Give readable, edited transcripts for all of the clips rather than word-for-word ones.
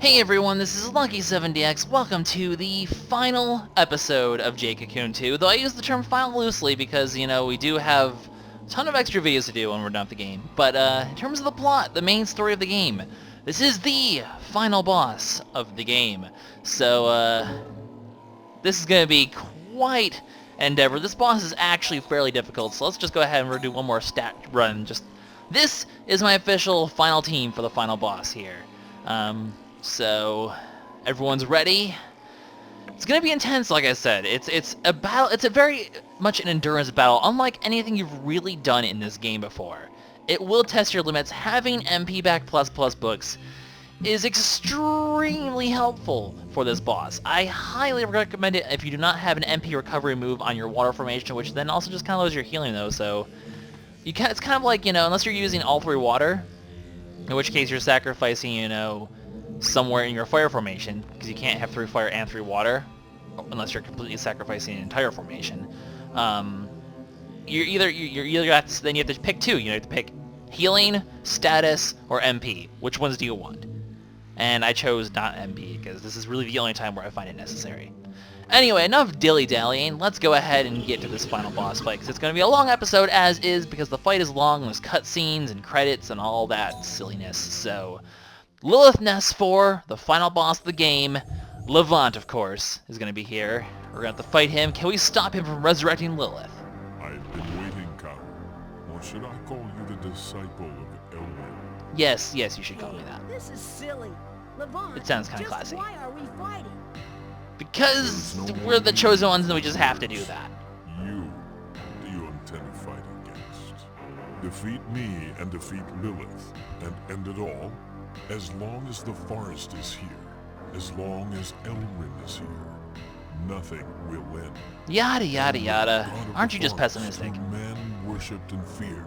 Hey everyone, this is LuckySevenDX. Welcome to the final episode of Jade Cocoon 2, though I use the term final loosely because, you know, we do have a ton of extra videos to do when we're done with the game. But in terms of the plot, the main story of the game, this is the final boss of the game. So, this is going to be quite an endeavor. This boss is actually fairly difficult, so let's just go ahead and do one more stat run. This is my official final team for the final boss here. So everyone's ready. It's gonna be intense, like I said. It's a battle. It's a very much an endurance battle, unlike anything you've really done in this game before. It will test your limits. Having MP back plus books is extremely helpful for this boss. I highly recommend it if you do not have an MP recovery move on your water formation, which then also just kind of lowers your healing though. So it's kind of like, you know, unless you're using all three water, in which case you're sacrificing, you know, somewhere in your fire formation, because you can't have 3 fire and 3 water unless you're completely sacrificing an entire formation. You're either then you have to pick 2. You have to pick healing, status, or MP. Which ones do you want? And I chose not MP because this is really the only time where I find it necessary. Anyway, enough dilly-dallying. Let's go ahead and get to this final boss fight, because it's going to be a long episode as is, because the fight is long, there's cutscenes and credits and all that silliness. So, Lilith-Nest 4, the final boss of the game, Levant, of course, is going to be here. We're going to have to fight him. Can we stop him from resurrecting Lilith? I've been waiting, Kahu. Or should I call you the disciple of Elwyn? Yes, you should call me that. This is silly. Levant, It sounds kind of classy. Why are we fighting? Because we're the chosen ones and we just have to do that. You do you intend to fight against? Defeat me and defeat Lilith, and end it all? As long as the forest is here, as long as Elwyn is here, nothing will end. Yada yada yada. God of Aren't the you just forest, pessimistic? whom men worshipped and feared.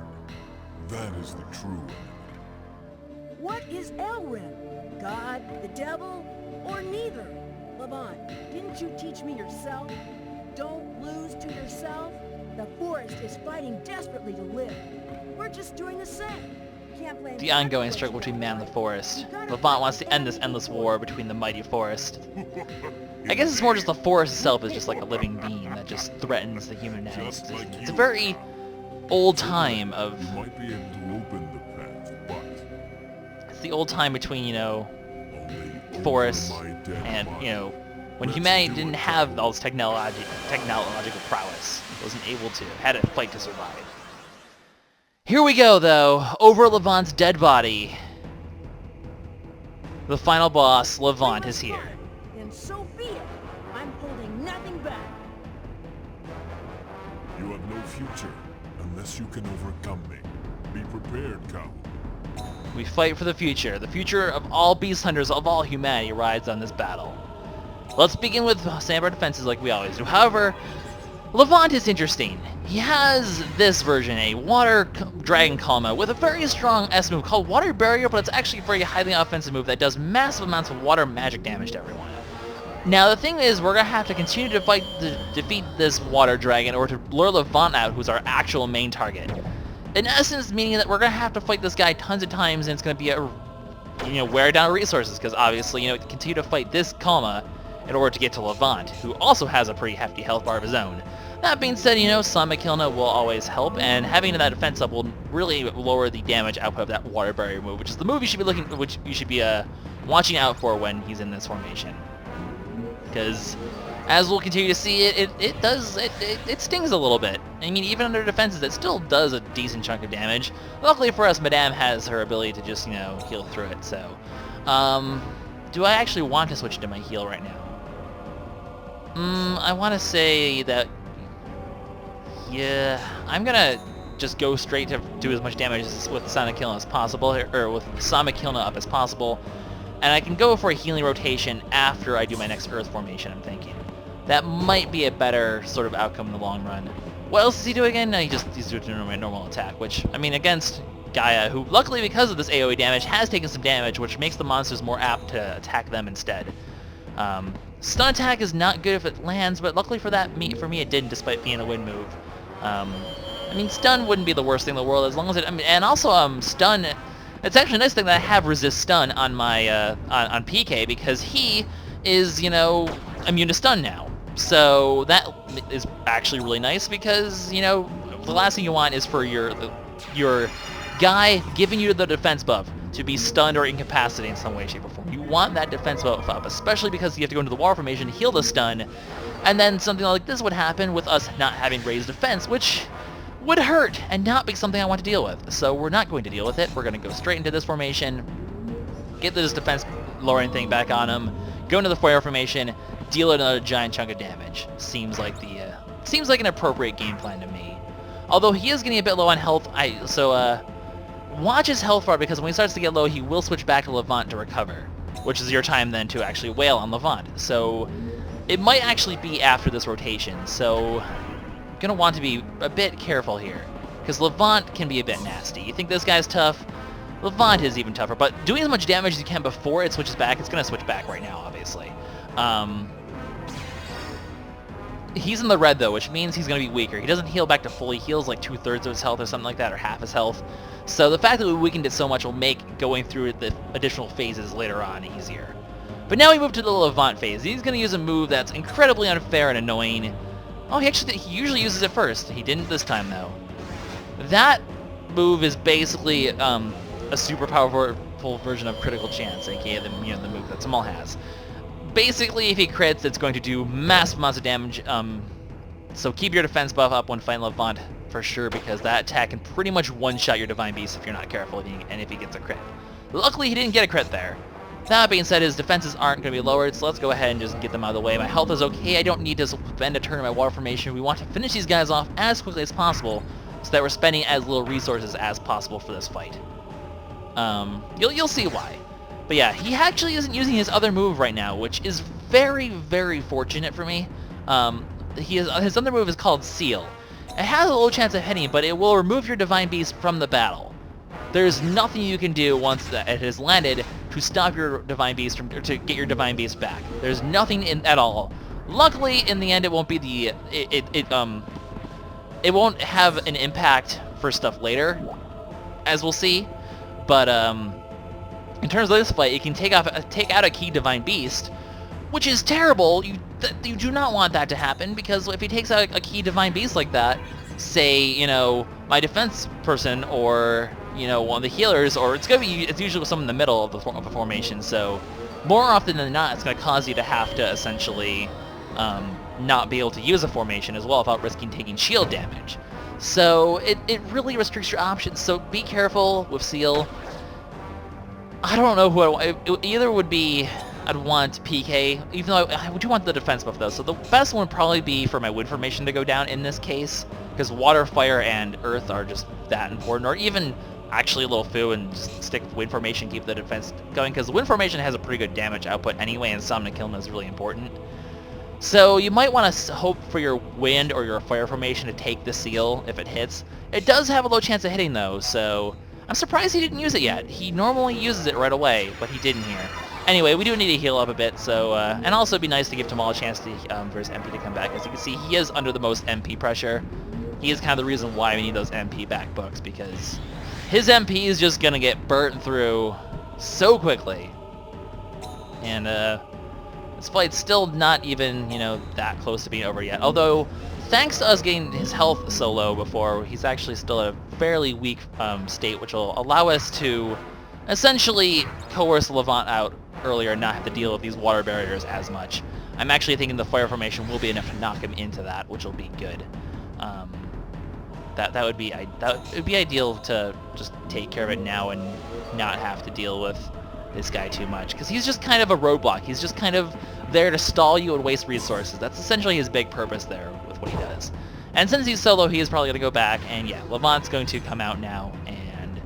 That is the true enemy. What is Elwyn? God, the devil, or neither? Levant, didn't you teach me yourself? Don't lose to yourself. The forest is fighting desperately to live. We're just doing the same. Can't blame The ongoing struggle between man and the forest. Levant wants to end this endless war between the mighty forest. I guess it's more just the forest itself is just like a living being that just threatens the human existence. It's a very old time of... You might be able to open the path, but It's the old time between, you know, only forests over my dead and, body. you know, when Let's humanity do didn't it. have all this technological prowess. It wasn't able to. Had to fight to survive. Here we go, though. Over Levant's dead body. The final boss, Levant, is here. And so be it. I'm holding nothing back. You have no future unless you can overcome me. Be prepared, Kahu. We fight for the future. The future of all beast hunters, of all humanity, rides on this battle. Let's begin with sandbar defenses like we always do. However, Levant is interesting. He has this version, a water dragon Kalma, with a very strong S move called Water Barrier, but it's actually a very highly offensive move that does massive amounts of water magic damage to everyone. Now the thing is, we're going to have to continue to fight to defeat this water dragon, or to lure Levant out, who's our actual main target. In essence, meaning that we're going to have to fight this guy tons of times, and it's going to be a, you know, wear down resources, because obviously, you know, continue to fight this Kalma in order to get to Levant, who also has a pretty hefty health bar of his own. That being said, you know, Samakilna will always help, and having that defense up will really lower the damage output of that water barrier move, which is the move you should be watching out for when he's in this formation. Because as we'll continue to see, it stings a little bit. I mean, even under defenses, it still does a decent chunk of damage. Luckily for us, Madame has her ability to just, you know, heal through it. So, do I actually want to switch to my heal right now? I want to say that, yeah, I'm gonna just go straight to do as much damage with Samakilna as possible, or with Samakilna up as possible. And I can go for a healing rotation after I do my next Earth formation, I'm thinking. That might be a better sort of outcome in the long run. What else does he do again? No, he's doing a normal attack, which, I mean, against Gaia, who luckily because of this AoE damage has taken some damage, which makes the monsters more apt to attack them instead. Stun attack is not good if it lands, but luckily for me it didn't, despite being a wind move. I mean, stun wouldn't be the worst thing in the world as long as it, I mean, and also stun It's actually a nice thing that I have resist stun on my on PK, because he is, you know, immune to stun now. So that is actually really nice, because, you know, the last thing you want is for your guy giving you the defense buff to be stunned or incapacitated in some way, shape, or form. You want that defense buff up, especially because you have to go into the wall formation, heal the stun, and then something like this would happen with us not having raised defense, which would hurt and not be something I want to deal with. So we're not going to deal with it. We're going to go straight into this formation, get this defense lowering thing back on him, go into the fire formation, deal another giant chunk of damage. Seems like an appropriate game plan to me. Although he is getting a bit low on health, watch his health bar, because when he starts to get low, he will switch back to Levant to recover, which is your time then to actually wail on Levant. So it might actually be after this rotation. So gonna want to be a bit careful here, because Levant can be a bit nasty. You think this guy's tough? Levant is even tougher, but doing as much damage as you can before it switches back, it's gonna switch back right now, obviously. He's in the red though, which means he's gonna be weaker. He doesn't heal back to full, he heals like 2/3 of his health or something like that, or half his health. So the fact that we weakened it so much will make going through the additional phases later on easier. But now we move to the Levant phase. He's gonna use a move that's incredibly unfair and annoying. Oh, he usually uses it first. He didn't this time, though. That move is basically a super powerful version of Critical Chance, aka the move that Samal has. Basically, if he crits, it's going to do massive amounts of damage. So keep your defense buff up when fighting Levant for sure, because that attack can pretty much one-shot your Divine Beast if you're not careful, and if he gets a crit. Luckily, he didn't get a crit there. That being said, his defenses aren't going to be lowered, so let's go ahead and just get them out of the way. My health is okay. I don't need to spend a turn in my water formation. We want to finish these guys off as quickly as possible so that we're spending as little resources as possible for this fight. You'll see why. But yeah, he actually isn't using his other move right now, which is very, very fortunate for me. His other move is called Seal. It has a low chance of hitting, but it will remove your Divine Beast from the battle. There's nothing you can do once it has landed to stop your Divine Beast or to get your Divine Beast back. There's nothing at all. Luckily, in the end, it won't be it won't have an impact for stuff later, as we'll see. But in terms of this fight, it can take out a key Divine Beast, which is terrible. You do not want that to happen, because if he takes out a key Divine Beast like that, say, you know, my defense person, or, you know, one of the healers, or it's usually someone in the middle of the formation, so more often than not, it's going to cause you to have to essentially not be able to use a formation as well without risking taking shield damage. So it really restricts your options, so be careful with Seal. I don't know who it either would be. I'd want PK, even though I do want the defense buff though, so the best one would probably be for my wind formation to go down in this case, because water, fire, and earth are just that important, or even actually a little foo and just stick with wind formation, keep the defense going, because wind formation has a pretty good damage output anyway, and Summoning Kiln is really important. So you might want to hope for your wind or your fire formation to take the Seal if it hits. It does have a low chance of hitting though, so I'm surprised he didn't use it yet. He normally uses it right away, but he didn't here. Anyway, we do need to heal up a bit, so, and also it'd be nice to give Tamal a chance to, for his MP to come back. As you can see, he is under the most MP pressure. He is kind of the reason why we need those MP back books, because his MP is just going to get burnt through so quickly. And, this fight's still not even, you know, that close to being over yet. Although, thanks to us getting his health so low before, he's actually still at a fairly weak state, which will allow us to essentially coerce Levant out earlier and not have to deal with these water barriers as much. I'm actually thinking the fire formation will be enough to knock him into that, which will be good. That would be ideal to just take care of it now and not have to deal with this guy too much, because he's just kind of a roadblock. He's just kind of there to stall you and waste resources. That's essentially his big purpose there with what he does. And since he's solo, he is probably going to go back, and yeah, Levant's going to come out now, and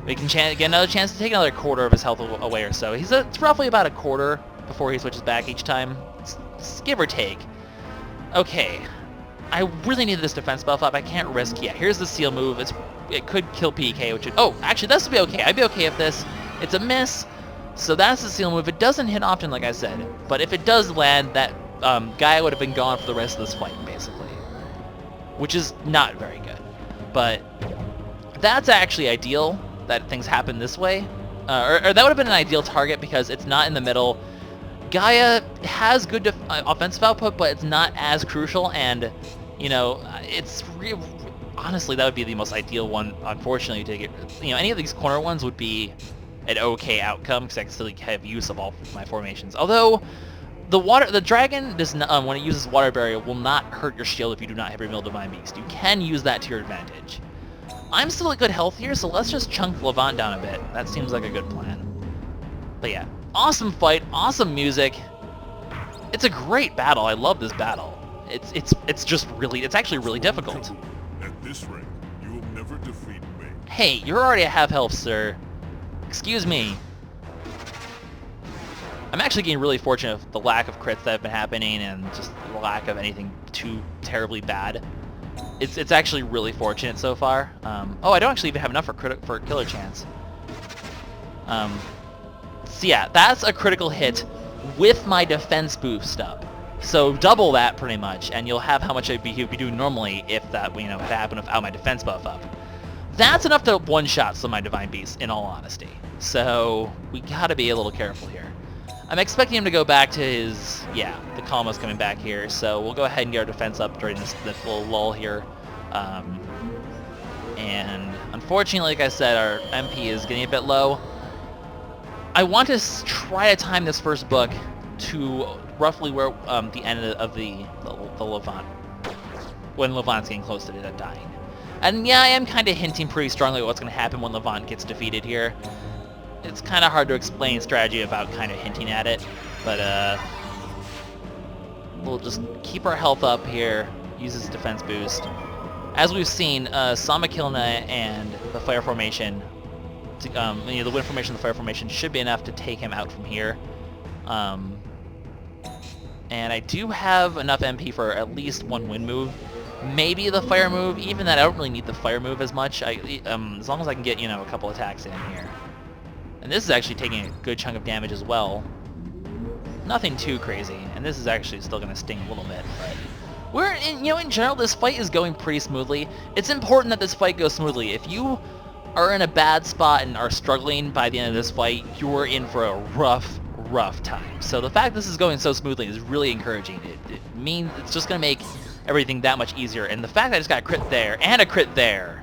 we can get another chance to take another quarter of his health away or so. It's roughly about a quarter before he switches back each time. It's give or take. Okay, I really need this defense buff up. I can't risk. Yeah, here's the Seal move. It could kill PK, which would... Oh, actually, this would be okay. I'd be okay if this... It's a miss, so that's the Seal move. It doesn't hit often, like I said, but if it does land, that guy would have been gone for the rest of this fight, basically, which is not very good. But that's actually ideal, that things happen this way. Or that would have been an ideal target because it's not in the middle. Gaia has good offensive output, but it's not as crucial, and, you know, honestly, that would be the most ideal one, unfortunately, to get, you know, any of these corner ones would be an okay outcome, because I can still have use of all my formations. Although, the dragon does not, when it uses water barrier, will not hurt your shield if you do not have your Mill Divine Beast. You can use that to your advantage. I'm still at good health here, so let's just chunk Levant down a bit. That seems like a good plan. But yeah, awesome fight, awesome music. It's a great battle. I love this battle. It's just really, it's actually really difficult. At this rate, you will never defeat me. Hey, you're already at half health, sir. Excuse me. I'm actually getting really fortunate with the lack of crits that have been happening and just the lack of anything too terribly bad. It's actually really fortunate so far. Oh, I don't actually even have enough for killer chance. So yeah, that's a critical hit with my defense boost up. So double that pretty much, and you'll have how much I'd be doing normally if that, you know, had happened without my defense buff up. That's enough to one-shot some of my Divine Beasts, in all honesty. So we gotta be a little careful here. I'm expecting him to go back to his, yeah, the Kalma's coming back here, so we'll go ahead and get our defense up during this little lull here. And unfortunately, like I said, our MP is getting a bit low. I want to try to time this first book to roughly where the end of the Levant, when Levant's getting close to dying. And yeah, I am kind of hinting pretty strongly what's going to happen when Levant gets defeated here. It's kind of hard to explain strategy about kind of hinting at it, but we'll just keep our health up here, use his defense boost. As we've seen, Samakilna and the Fire Formation, you know, the Wind Formation and the Fire Formation should be enough to take him out from here. And I do have enough MP for at least one Wind move. Maybe the Fire move, even that I don't really need the Fire move as much, as long as I can get, you know, a couple attacks in here. And this is actually taking a good chunk of damage as well. Nothing too crazy, and this is actually still going to sting a little bit, but in general, this fight is going pretty smoothly. It's important that this fight goes smoothly. If you are in a bad spot and are struggling by the end of this fight, you're in for a rough time. So the fact this is going so smoothly is really encouraging. It means it's just going to make everything that much easier. And the fact that I just got a crit there and a crit there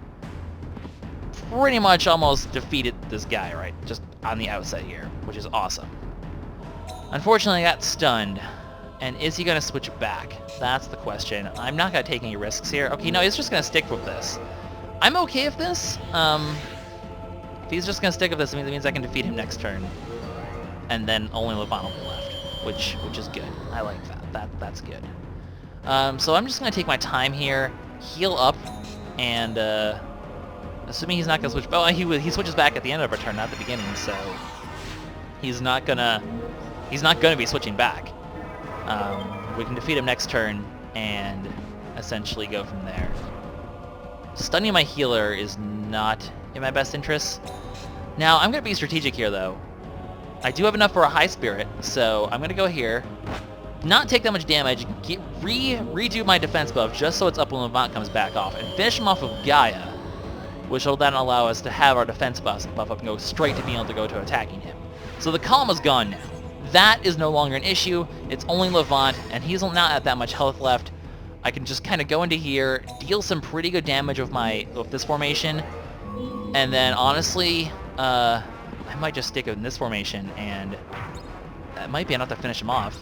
pretty much almost defeated this guy, right? Just on the outset here, which is awesome. Unfortunately, I got stunned. And is he going to switch back? That's the question. I'm not going to take any risks here. Okay, no, he's just going to stick with this. I'm okay with this. If he's just going to stick with this, it means I can defeat him next turn. And then only Levant will be left, which is good. I like that. That's good. So I'm just going to take my time here, heal up, and assuming he's not going to switch... Oh, he switches back at the end of our turn, not the beginning, so he's not going to be switching back. We can defeat him next turn and essentially go from there. Stunning my healer is not in my best interest. Now, I'm going to be strategic here, though. I do have enough for a high spirit, so I'm going to go here, not take that much damage, redo my defense buff just so it's up when Levant comes back off, and finish him off with Gaia, which will then allow us to have our defense buff up and go straight to being able to go to attacking him. So the Kalma's gone now. That is no longer an issue. It's only Levant, and he's not at that much health left. I can just kind of go into here, deal some pretty good damage with this formation, and then honestly, I might just stick in this formation, and that might be enough to finish him off.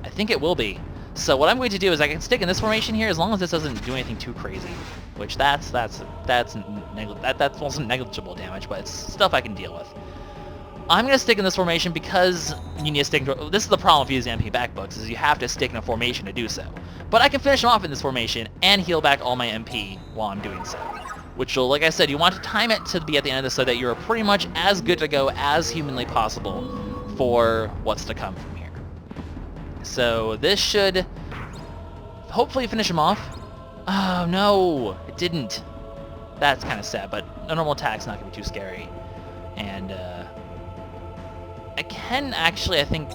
I think it will be. So what I'm going to do is I can stick in this formation here as long as this doesn't do anything too crazy, which that's almost negligible damage, but it's stuff I can deal with. I'm going to stick in this formation because you need to stick to... This is the problem with using MP backbooks, is you have to stick in a formation to do so. But I can finish him off in this formation and heal back all my MP while I'm doing so. Which will, like I said, you want to time it to be at the end of this so that you're pretty much as good to go as humanly possible for what's to come from here. So this should hopefully finish him off. Oh no, it didn't. That's kind of sad, but a normal attack's not going to be too scary. And I can actually, I think,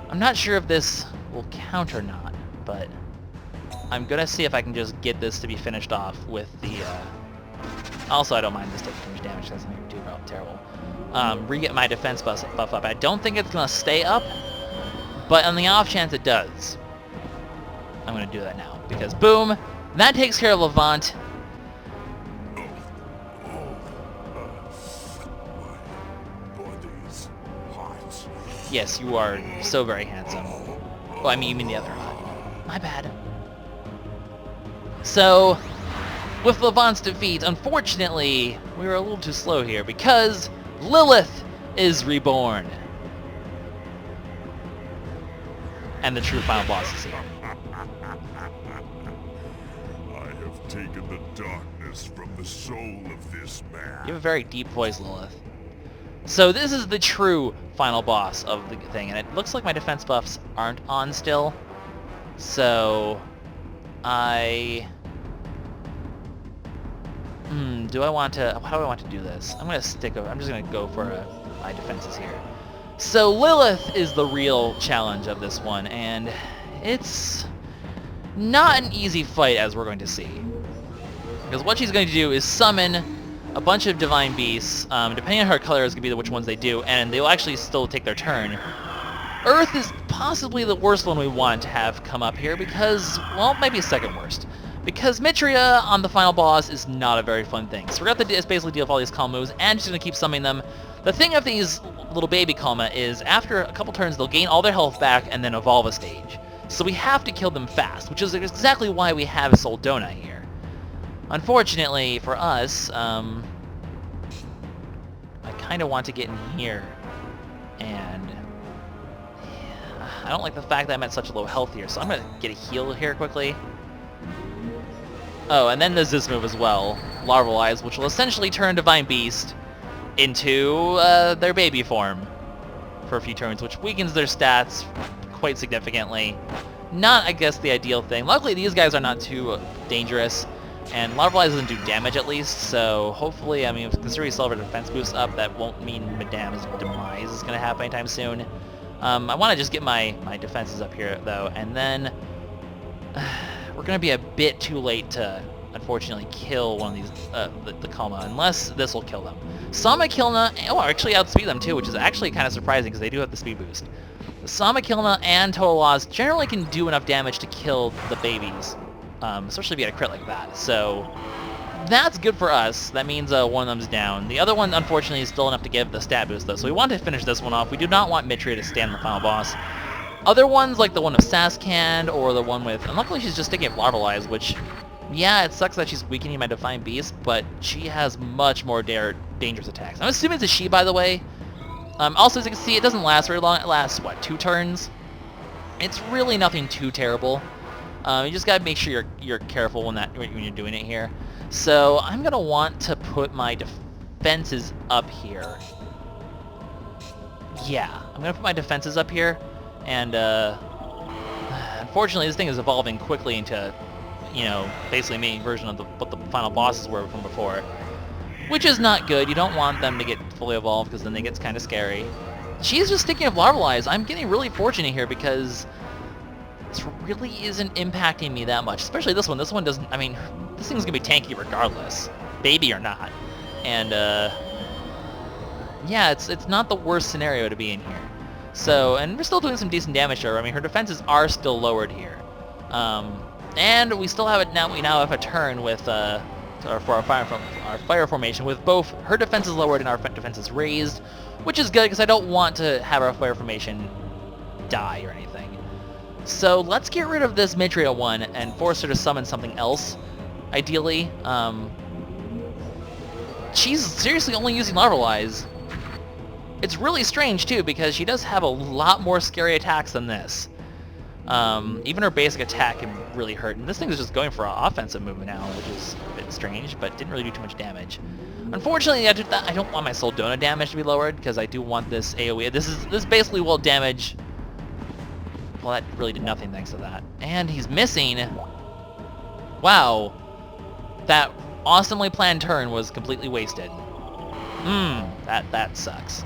I'm not sure if this will count or not, but I'm going to see if I can just get this to be finished off with the Also, I don't mind this taking too much damage. That's not too terrible. Re-get my defense buff up. I don't think it's going to stay up, but on the off chance it does, I'm going to do that now. Because, boom, that takes care of Levant. Yes, you are so very handsome. Well, I mean, you mean the other eye. My bad. So, with Levant's defeat, unfortunately, we were a little too slow here because Lilith is reborn. And the true final boss is here. I have taken the darkness from the soul of this man. You have a very deep voice, Lilith. So this is the true final boss of the thing, and it looks like my defense buffs aren't on still. So how do I want to do this? I'm just gonna go for my defenses here. So Lilith is the real challenge of this one, and it's not an easy fight, as we're going to see. Because what she's going to do is summon a bunch of divine beasts, depending on her color is going to be which ones they do, and they'll actually still take their turn. Earth is possibly the worst one we want to have come up here because, well, maybe second worst. Because Mitria on the final boss is not a very fun thing. So we're going to have to basically deal with all these calm moves, and just going to keep summoning them. The thing of these little baby Kalma is after a couple turns they'll gain all their health back and then evolve a stage. So we have to kill them fast, which is exactly why we have Soldona here. Unfortunately for us, I kind of want to get in here, and I don't like the fact that I'm at such a low health here, so I'm going to get a heal here quickly. Oh, and then there's this move as well, Larval Eyes, which will essentially turn Divine Beast into their baby form for a few turns, which weakens their stats quite significantly. Not, I guess, the ideal thing. Luckily, these guys are not too dangerous. And Larval Eyes doesn't do damage at least, so hopefully, I mean, considering we still have our defense boost up, that won't mean Madame's demise is going to happen anytime soon. I want to just get my defenses up here, though, and then we're going to be a bit too late to, unfortunately, kill one of these, the Kalma, unless this will kill them. Sama Kilna, actually outspeed them too, which is actually kind of surprising because they do have the speed boost. Sama Kilna and Total Loss generally can do enough damage to kill the babies. Especially if you get a crit like that. So that's good for us. That means one of them's down. The other one, unfortunately, is still enough to give the stat boost, though. So we want to finish this one off. We do not want Mitria to stand the final boss. Other ones, like the one of Saskand, or the one with... And luckily, she's just sticking up Larval Eyes, which... Yeah, it sucks that she's weakening my Divine Beast, but she has much more dangerous attacks. I'm assuming it's a she, by the way. Also, as you can see, it doesn't last very long. It lasts, what, 2 turns? It's really nothing too terrible. You just gotta make sure you're careful when you're doing it here. So I'm gonna want to put my defenses up here. Yeah, I'm gonna put my defenses up here, and unfortunately this thing is evolving quickly into, you know, basically a main version of what the final bosses were from before, which is not good. You don't want them to get fully evolved because then it gets kind of scary. She's just sticking up Larval Eyes. I'm getting really fortunate here because this really isn't impacting me that much, especially this one. This one doesn't, I mean, this thing's gonna be tanky regardless, baby or not. And, yeah, it's not the worst scenario to be in here. So, and we're still doing some decent damage to her. I mean, her defenses are still lowered here. And we still have it now, we now have a turn with, for our fire formation, with both her defenses lowered and our defenses raised, which is good because I don't want to have our fire formation die or anything. So let's get rid of this Mitria one and force her to summon something else, ideally. She's seriously only using Larval Eyes. It's really strange too because she does have a lot more scary attacks than this. Even her basic attack can really hurt, and this thing is just going for an offensive move now, which is a bit strange, but didn't really do too much damage. Unfortunately, I don't want my Soldona damage to be lowered because I do want this AoE. This basically will damage. Well, that really did nothing thanks to that. And he's missing. Wow. That awesomely planned turn was completely wasted. That sucks.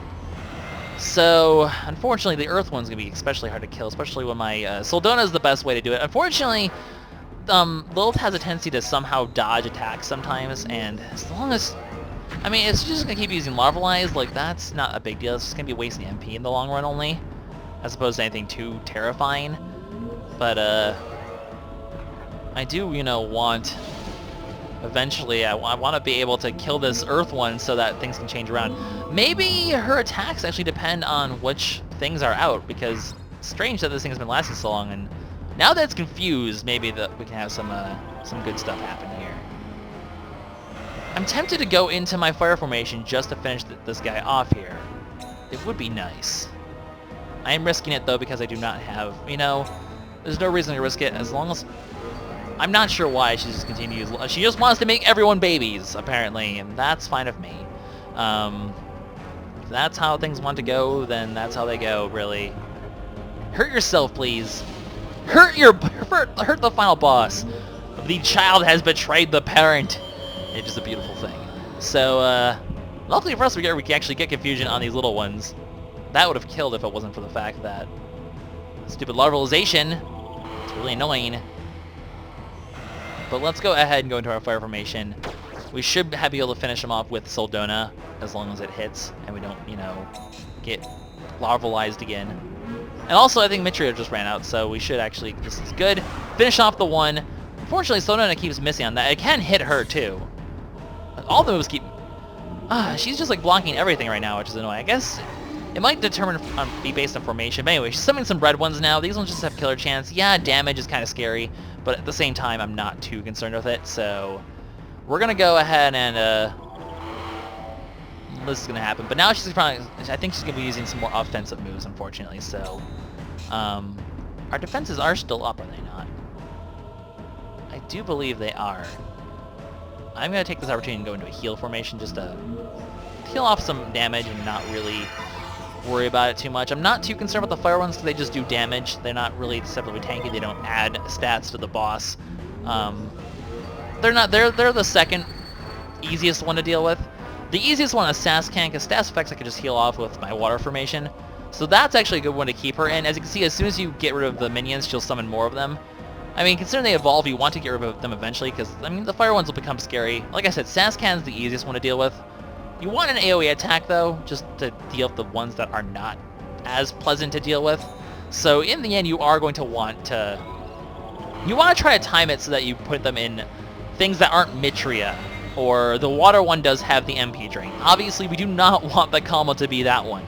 So, unfortunately, the Earth one's going to be especially hard to kill, especially when my Soldona is the best way to do it. Unfortunately, Lilith has a tendency to somehow dodge attacks sometimes, and as long as... I mean, it's just gonna keep using Larvalize, like, that's not a big deal. It's just gonna be wasting MP in the long run only, as opposed to anything too terrifying. But, I do, you know, want... Eventually, I want to be able to kill this Earth one so that things can change around. Maybe her attacks actually depend on which things are out, because it's strange that this thing has been lasting so long, and now that it's confused, maybe that we can have some good stuff happen here. I'm tempted to go into my fire formation just to finish this guy off here. It would be nice. I am risking it though because I do not have, you know, there's no reason to risk it as long as... I'm not sure why she just continues. She just wants to make everyone babies, apparently, and that's fine with me. If that's how things want to go, then that's how they go, really. Hurt yourself, please. Hurt the final boss. The child has betrayed the parent. It's just a beautiful thing. So, luckily for us, we can actually get confusion on these little ones. That would have killed if it wasn't for the fact that stupid larvalization. It's really annoying. But let's go ahead and go into our fire formation. We should be able to finish him off with Soldona as long as it hits and we don't, you know, get larvalized again. And also, I think Mitria just ran out, so we should actually, this is good. Finish off the one. Unfortunately, Soldona keeps missing on that. It can hit her, too. All the moves keep... she's just, like, blocking everything right now, which is annoying. I guess it might be based on formation. But anyway, she's summoning some red ones now. These ones just have killer chance. Yeah, damage is kind of scary. But at the same time, I'm not too concerned with it, so we're gonna go ahead and this is gonna happen. But now she's probably, I think she's gonna be using some more offensive moves, unfortunately. So our defenses are still up, are they not? I do believe they are. I'm gonna take this opportunity and go into a heal formation just to heal off some damage and not really worry about it too much. I'm not too concerned about the fire ones because they just do damage. They're not really separately tanky. They don't add stats to the boss. They're the second easiest one to deal with. The easiest one is Sascan, because Stas effects I could just heal off with my water formation. So that's actually a good one to keep her in. As you can see, as soon as you get rid of the minions, she'll summon more of them. I mean, considering they evolve, you want to get rid of them eventually, because, I mean, the fire ones will become scary. Like I said, Sascan's the easiest one to deal with. You want an AoE attack, though, just to deal with the ones that are not as pleasant to deal with. So in the end, you are going to want to... You want to try to time it so that you put them in things that aren't Mitria, or the water one does have the MP drain. Obviously, we do not want the Kama to be that one.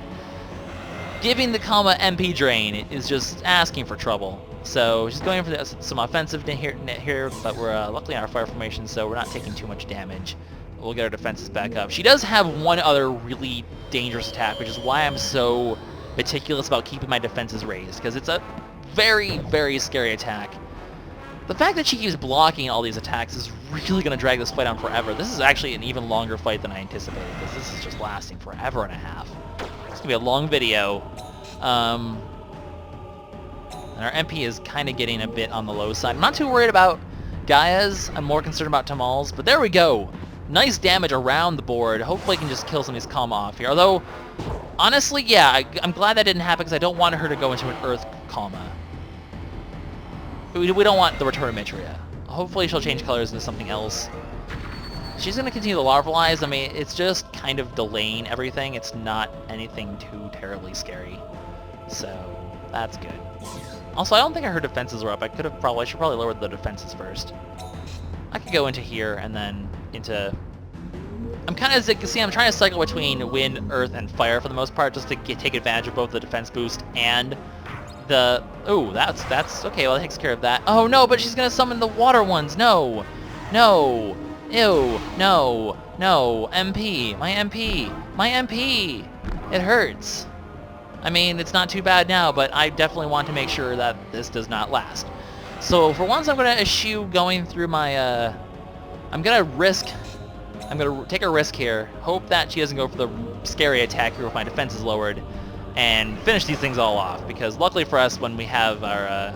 Giving the Kama MP drain is just asking for trouble. So she's going for some offensive here, but we're luckily in our fire formation, so we're not taking too much damage. We'll get our defenses back up. She does have one other really dangerous attack, which is why I'm so meticulous about keeping my defenses raised, because it's a very, very scary attack. The fact that she keeps blocking all these attacks is really going to drag this fight on forever. This is actually an even longer fight than I anticipated, because this is just lasting forever and a half. It's going to be a long video. And our MP is kind of getting a bit on the low side. I'm not too worried about Gaia's. I'm more concerned about Tamal's, but there we go. Nice damage around the board. Hopefully I can just kill some of these Kama off here. Although, honestly, yeah, I'm glad that didn't happen because I don't want her to go into an Earth Kama. We don't want the Return of Mitria. Hopefully she'll change colors into something else. She's going to continue to larvalize. I mean, it's just kind of delaying everything. It's not anything too terribly scary. So, that's good. Also, I don't think her defenses were up. I should probably lower the defenses first. I could go into here and then into... I'm kind of, as you can see, I'm trying to cycle between wind, earth, and fire for the most part, just to take advantage of both the defense boost and the... Ooh, that's okay, well, that takes care of that. Oh, no, but she's going to summon the water ones. No. No. Ew. No. No. MP. My MP. My MP. It hurts. I mean, it's not too bad now, but I definitely want to make sure that this does not last. So, for once, I'm going to eschew going through my, I'm going to take a risk here, hope that she doesn't go for the scary attack here with my defenses lowered, and finish these things all off, because luckily for us, when we have our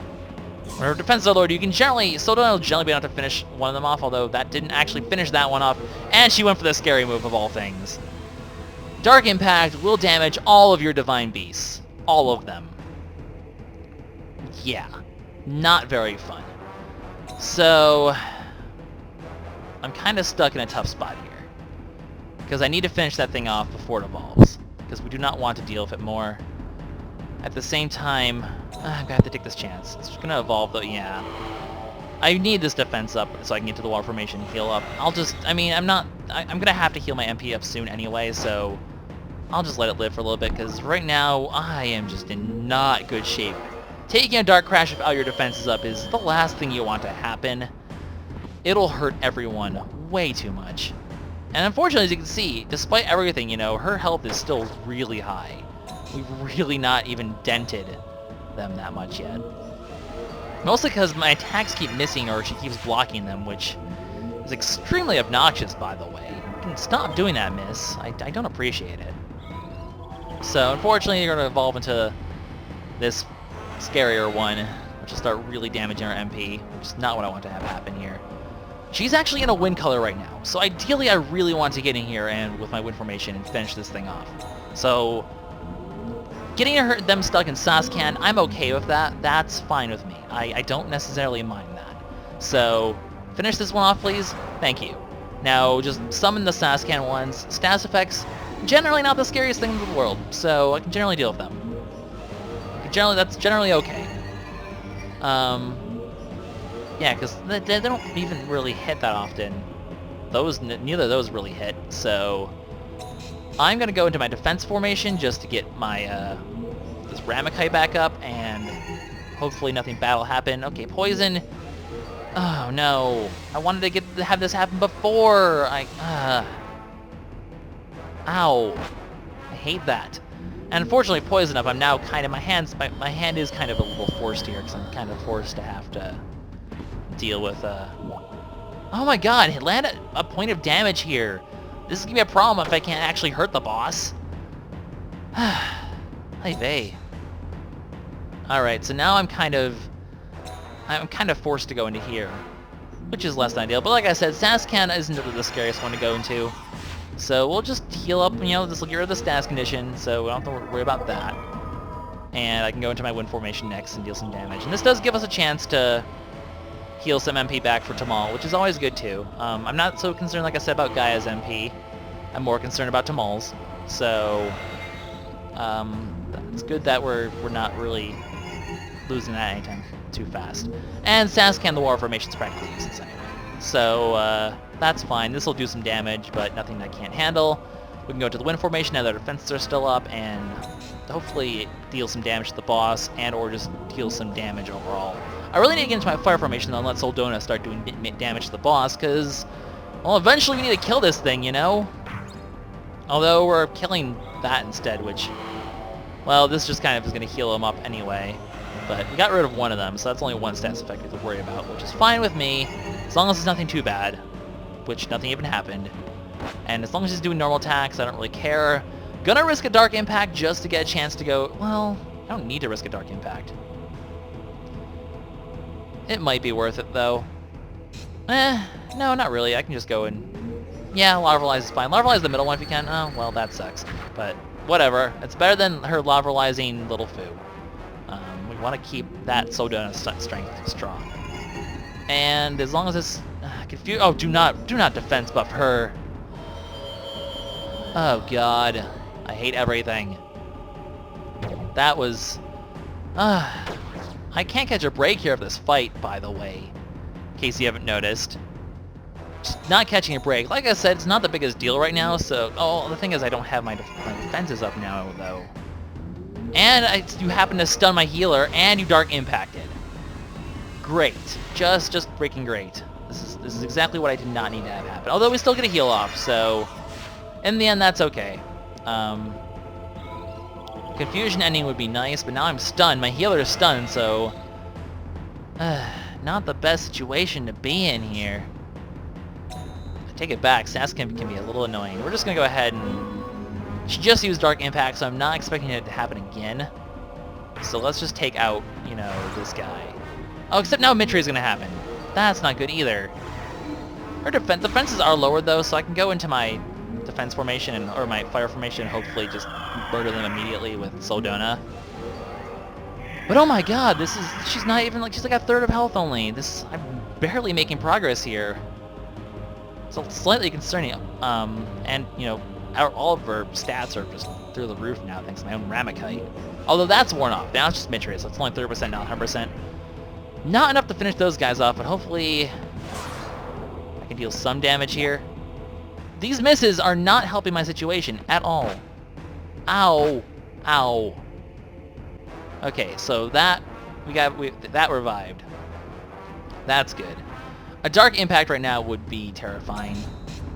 defenses are lowered, you can generally, Soldona will generally be able to finish one of them off, although that didn't actually finish that one off, and she went for the scary move of all things. Dark Impact will damage all of your Divine Beasts. All of them. Yeah. Not very fun. So I'm kind of stuck in a tough spot here. Because I need to finish that thing off before it evolves. Because we do not want to deal with it more. At the same time, I'm going to have to take this chance. It's going to evolve though, yeah. I need this defense up so I can get to the wall formation and heal up. I'm going to have to heal my MP up soon anyway, so I'll just let it live for a little bit, because right now I am just in not good shape. Taking a Dark Crash without your defenses up is the last thing you want to happen. It'll hurt everyone way too much. And unfortunately, as you can see, despite everything, you know, her health is still really high. We've really not even dented them that much yet. Mostly because my attacks keep missing or she keeps blocking them, which is extremely obnoxious, by the way. You can stop doing that, miss. I don't appreciate it. So, unfortunately, you're going to evolve into this scarier one, which will start really damaging our MP, which is not what I want to have happen here. She's actually in a wind color right now, so ideally I really want to get in here and with my wind formation and finish this thing off. So, getting them stuck in Sascan, I'm okay with that. That's fine with me. I don't necessarily mind that. So, finish this one off, please. Thank you. Now, just summon the Sascan ones. Status effects, generally not the scariest thing in the world, so I can generally deal with them. That's generally okay. Yeah, because they don't even really hit that often. Neither of those really hit, so I'm going to go into my defense formation just to get my this Ramakite back up, and hopefully nothing bad will happen. Okay, poison. Oh no, I wanted to have this happen before. Ow, I hate that. And unfortunately, poison up. I'm now kind of my hand is kind of a little forced here because I'm kind of forced to have to deal with. Oh my God, it landed a point of damage here. This is gonna be a problem if I can't actually hurt the boss. Hey, vey. All right, so now I'm kind of forced to go into here, which is less than ideal. But like I said, Sascan isn't the scariest one to go into, so we'll just heal up. You know, this will get rid of the status condition, so we don't have to worry about that. And I can go into my wind formation next and deal some damage. And this does give us a chance to heal some MP back for Tamal, which is always good too. I'm not so concerned, like I said, about Gaia's MP. I'm more concerned about Tamal's. So it's good that we're not really losing that anytime too fast. And Sascan, the War Formation's practically useless anyway. So that's fine. This will do some damage, but nothing I can't handle. We can go to the Wind Formation now that our defenses are still up, and hopefully deal some damage to the boss, and or just deal some damage overall. I really need to get into my Fire Formation though and let Soldona start doing damage to the boss, because, well, eventually we need to kill this thing, you know? Although we're killing that instead, which, well, this just kind of is going to heal him up anyway. But we got rid of one of them, so that's only one status effect we have to worry about, which is fine with me, as long as it's nothing too bad, which nothing even happened. And as long as he's doing normal attacks, I don't really care. Gonna risk a Dark Impact just to get a chance to go, well, I don't need to risk a Dark Impact. It might be worth it, though. No, not really. I can just go and... Yeah, Larvalize is fine. Larvalize the middle one if you can. Oh, well, that sucks. But whatever. It's better than her Larvalizing Little Foo. We want to keep that Soldona strength strong. And as long as it's... confused... Oh, do not defense buff her. Oh, God. I hate everything. That was... I can't catch a break here of this fight, by the way, in case you haven't noticed. Just not catching a break. Like I said, it's not the biggest deal right now, so... Oh, the thing is I don't have my defenses up now, though. And you happen to stun my healer, and you Dark Impacted. Great. Just freaking great. This is exactly what I did not need to have happen. Although we still get a heal off, so... In the end, that's okay. Confusion ending would be nice, but now I'm stunned. My healer is stunned, so... not the best situation to be in here. I take it back. Sascan can be a little annoying. We're just going to go ahead and... She just used Dark Impact, so I'm not expecting it to happen again. So let's just take out, you know, this guy. Oh, except now Mitri is going to happen. That's not good either. Her defenses are lowered, though, so I can go into my defense formation or my fire formation and hopefully just murder them immediately with Soldona. But oh my God, she's not even like, she's like a third of health only. barely making progress here. It's slightly concerning. And, you know, all of her stats are just through the roof now thanks to my own Ramakite. Although that's worn off. Now it's just Mitris, so it's only 30%, not 100%. Not enough to finish those guys off, but hopefully I can deal some damage here. These misses are not helping my situation at all. Ow. Ow. Okay, so that that revived. That's good. A Dark Impact right now would be terrifying,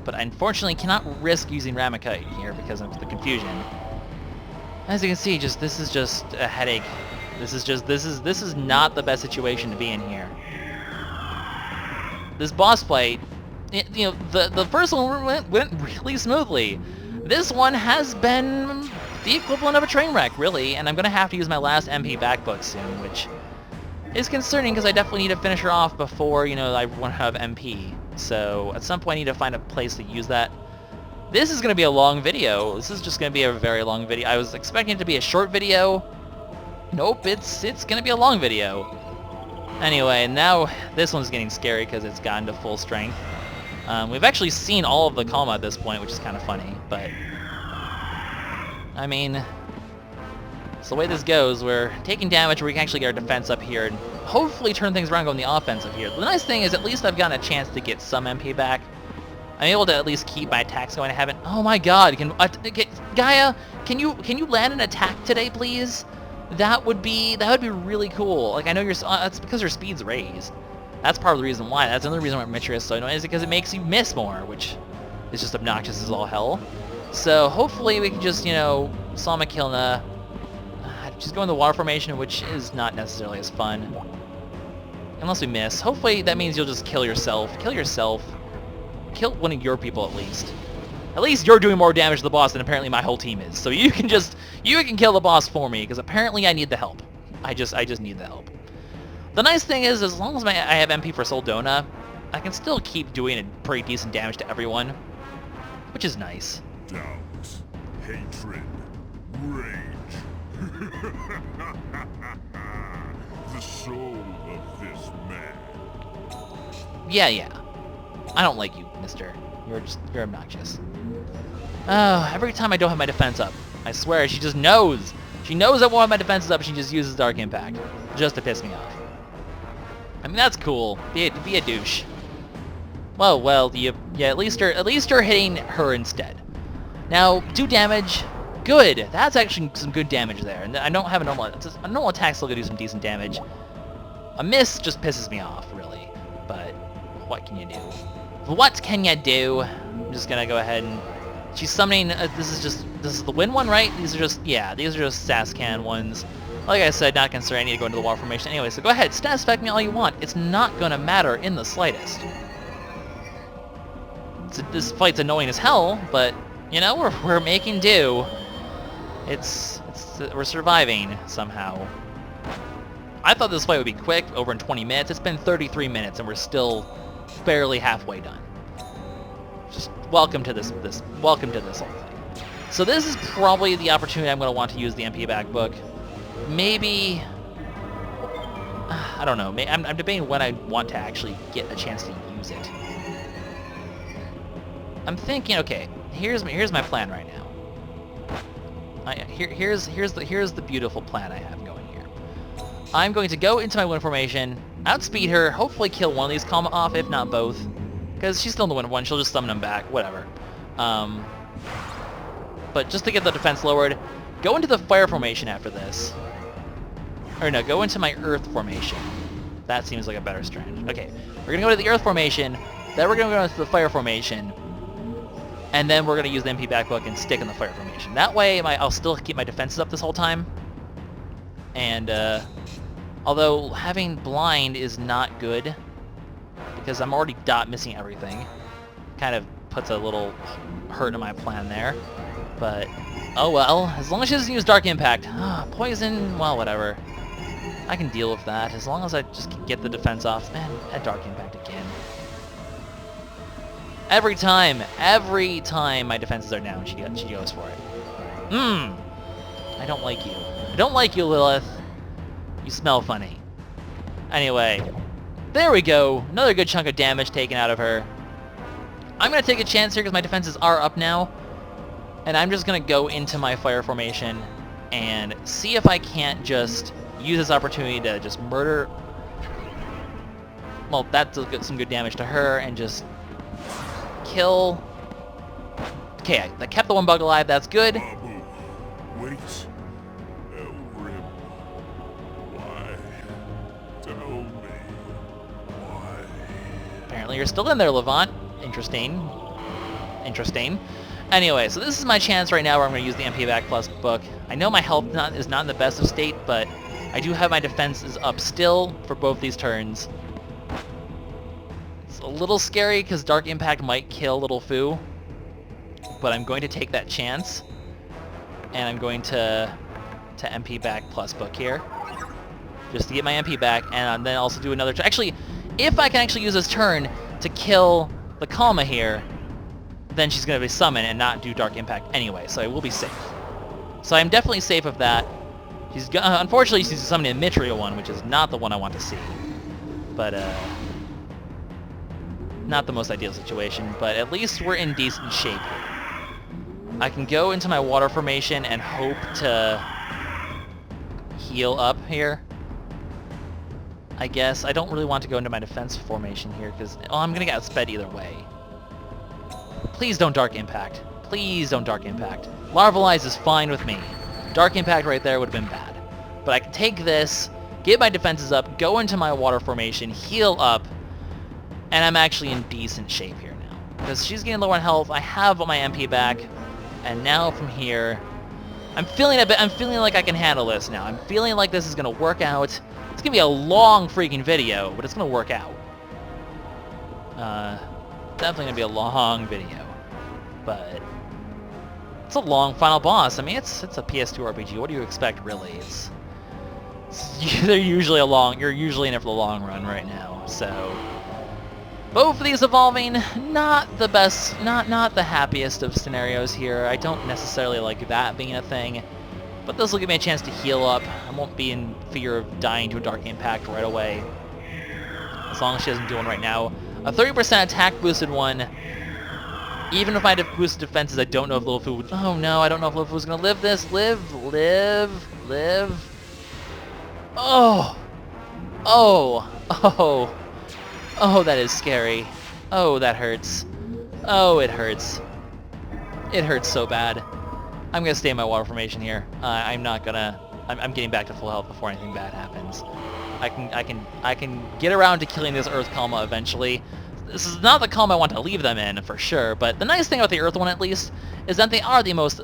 but I unfortunately cannot risk using Ramakite here because of the confusion. As you can see, this is just a headache. This is not the best situation to be in here. This boss fight, you know, the first one went really smoothly. This one has been the equivalent of a train wreck, really, and I'm gonna have to use my last MP backbook soon, which is concerning because I definitely need to finish her off before, you know, I want to have MP. So at some point I need to find a place to use that. This is gonna be a long video. This is just gonna be a very long video. I was expecting it to be a short video. Nope, it's gonna be a long video. Anyway, now this one's getting scary because it's gotten to full strength. We've actually seen all of the Kalma at this point, which is kind of funny, but I mean, it's the way this goes. We're taking damage where we can actually get our defense up here and hopefully turn things around, go on the offensive here. The nice thing is at least I've gotten a chance to get some MP back. I'm able to at least keep my attacks going. I haven't. Oh my God! Gaia, can you land an attack today, please? That would be really cool. Like, I know that's because your speed's raised. That's part of the reason why. That's another reason why Mitris is so annoying, is because it makes you miss more, which is just obnoxious as all hell. So hopefully we can just, you know, Sama Kilna, just go in the water formation, which is not necessarily as fun. Unless we miss. Hopefully that means you'll just kill yourself. Kill yourself. Kill one of your people at least. At least you're doing more damage to the boss than apparently my whole team is. So you can kill the boss for me, because apparently I need the help. I just need the help. The nice thing is, as long as I have MP for Soldona, I can still keep doing a pretty decent damage to everyone, which is nice. Doubt, hatred, rage. The soul of this man. Yeah. I don't like you, mister. You're obnoxious. Oh, every time I don't have my defense up, I swear, she just knows. She knows I won't have my defenses up, and she just uses Dark Impact just to piss me off. I mean, that's cool. Be a douche. Well, yeah. At least you're hitting her instead. Now, do damage. Good. That's actually some good damage there. And I don't have a normal attack still gonna do some decent damage. A miss just pisses me off, really. But what can you do? What can you do? I'm just gonna go ahead and she's summoning. This is the win one, right? These are just Sascan ones. Like I said, not concerned. I need to go into the water formation anyway. So go ahead, status effect me all you want. It's not gonna matter in the slightest. This fight's annoying as hell, but you know we're making do. We're surviving somehow. I thought this fight would be quick, over in 20 minutes. It's been 33 minutes, and we're still barely halfway done. Just welcome to this whole thing. So this is probably the opportunity I'm going to want to use the MP backbook. Maybe, I don't know. I'm debating when I want to actually get a chance to use it. I'm thinking, okay, here's my plan right now. Here's the beautiful plan I have going here. I'm going to go into my win formation, outspeed her, hopefully kill one of these Kalma off, if not both. Because she's still in the win one, she'll just summon them back, whatever. But just to get the defense lowered, go into the fire formation after this. Or no, go into my earth formation. That seems like a better strategy. Okay, we're going to go to the earth formation, then we're going to go into the fire formation, and then we're going to use the MP backbook and stick in the fire formation. That way, I'll still keep my defenses up this whole time. And, although having blind is not good, because I'm already missing everything. Kind of puts a little hurt in my plan there. But, oh well, as long as she doesn't use Dark Impact. Poison, well, whatever. I can deal with that, as long as I just get the defense off. Man, that Dark Impact again. Every time my defenses are down, she goes for it. I don't like you. I don't like you, Lilith. You smell funny. Anyway, There we go. Another good chunk of damage taken out of her. I'm going to take a chance here because my defenses are up now. And I'm just going to go into my fire formation and see if I can't just use this opportunity to just murder... Well, that does get some good damage to her and just kill... Okay, I kept the one bug alive. That's good. Babu, wait. Elrim, why? Tell me. Why? Apparently you're still in there, Levant. Interesting. Interesting. Anyway, so this is my chance right now where I'm going to use the MP back plus book. I know my health is not in the best of state, but I do have my defenses up still for both these turns. It's a little scary because Dark Impact might kill Little Fu, but I'm going to take that chance, and I'm going to MP back plus book here, just to get my MP back, and then also do another... Actually, if I can actually use this turn to kill the Kalma here, then she's going to be summoned and not do Dark Impact anyway, so I will be safe. So I'm definitely safe of that. Unfortunately, she's summoning a Mithril one, which is not the one I want to see. But, not the most ideal situation, but at least we're in decent shape here. I can go into my water formation and hope to heal up here. I guess. I don't really want to go into my defense formation here, because I'm going to get outsped either way. Please don't Dark Impact. Please don't Dark Impact. Larvalize is fine with me. Dark Impact right there would have been bad. But I can take this, get my defenses up, go into my water formation, heal up, and I'm actually in decent shape here now. Because she's getting low on health, I have my MP back, and now from here, I'm feeling like I can handle this now. I'm feeling like this is going to work out. It's going to be a long freaking video, but it's going to work out. Definitely going to be a long video. But it's a long final boss. I mean, it's a PS2 RPG. What do you expect, really? They're usually you're usually in it for the long run right now. So both of these evolving, not the best, not the happiest of scenarios here. I don't necessarily like that being a thing, but this will give me a chance to heal up. I won't be in fear of dying to a Dark Impact right away, as long as she doesn't do one right now. A 30% attack boosted one. Even if I had boosted defenses, I don't know if Little Fu would... Oh no, I don't know if Little Fu was going to live this. Live. Oh, that is scary. Oh, that hurts. Oh, it hurts. It hurts so bad. I'm going to stay in my water formation here. I'm not going to... I'm getting back to full health before anything bad happens. I can get around to killing this Earth Kalma eventually. This is not the calm I want to leave them in, for sure, but the nice thing about the Earth one, at least, is that they are the most